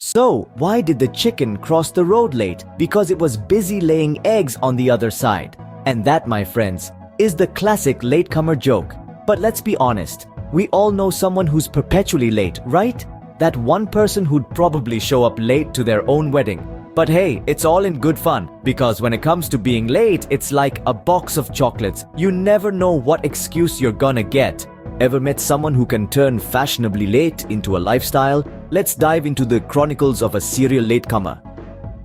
So, why did the chicken cross the road late? Because it was busy laying eggs on the other side. And that, my friends, is the classic latecomer joke. But let's be honest, we all know someone who's perpetually late, right? That one person who'd probably show up late to their own wedding. But hey, it's all in good fun, because when it comes to being late, it's like a box of chocolates. You never know what excuse you're gonna get. Ever met someone who can turn fashionably late into a lifestyle? Let's dive into the chronicles of a serial latecomer.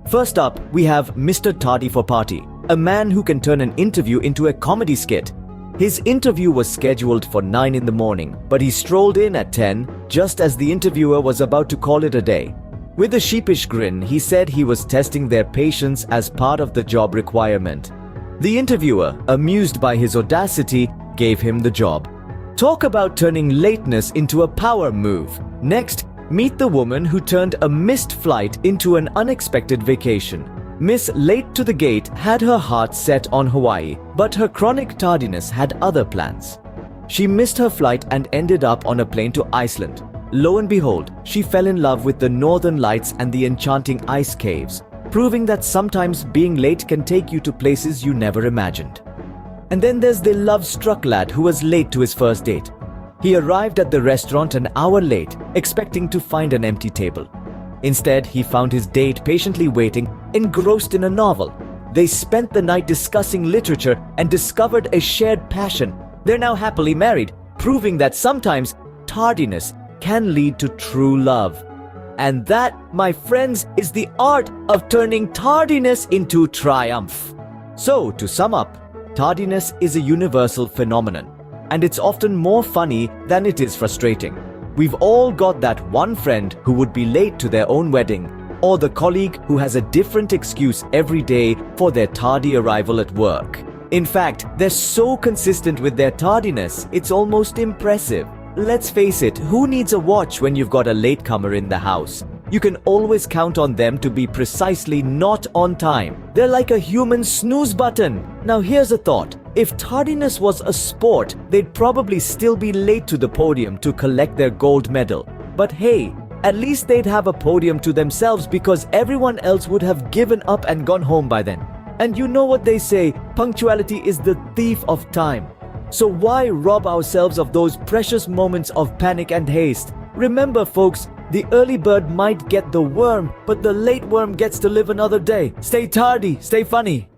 First up, we have Mr. Tardy for Party, a man who can turn an interview into a comedy skit. His interview was scheduled for 9 in the morning, but he strolled in at 10, just as the interviewer was about to call it a day. With a sheepish grin, he said he was testing their patience as part of the job requirement. The interviewer, amused by his audacity, gave him the job. Talk about turning lateness into a power move. Next, meet the woman who turned a missed flight into an unexpected vacation. Miss Late to the Gate had her heart set on Hawaii, but her chronic tardiness had other plans. She missed her flight and ended up on a plane to Iceland. Lo and behold, she fell in love with the northern lights and the enchanting ice caves, proving that sometimes being late can take you to places you never imagined. And then there's the love-struck lad who was late to his first date. He arrived at the restaurant an hour late, expecting to find an empty table. Instead, he found his date patiently waiting, engrossed in a novel. They spent the night discussing literature and discovered a shared passion. They're now happily married, proving that sometimes tardiness can lead to true love. And that, my friends, is the art of turning tardiness into triumph. So, to sum up, tardiness is a universal phenomenon, and it's often more funny than it is frustrating. We've all got that one friend who would be late to their own wedding, or the colleague who has a different excuse every day for their tardy arrival at work. In fact, they're so consistent with their tardiness, it's almost impressive. Let's face it, who needs a watch when you've got a latecomer in the house? You can always count on them to be precisely not on time. They're like a human snooze button. Now here's a thought. If tardiness was a sport, they'd probably still be late to the podium to collect their gold medal. But hey, at least they'd have a podium to themselves because everyone else would have given up and gone home by then. And you know what they say, punctuality is the thief of time. So why rob ourselves of those precious moments of panic and haste? Remember folks, the early bird might get the worm, but the late worm gets to live another day. Stay tardy, stay funny.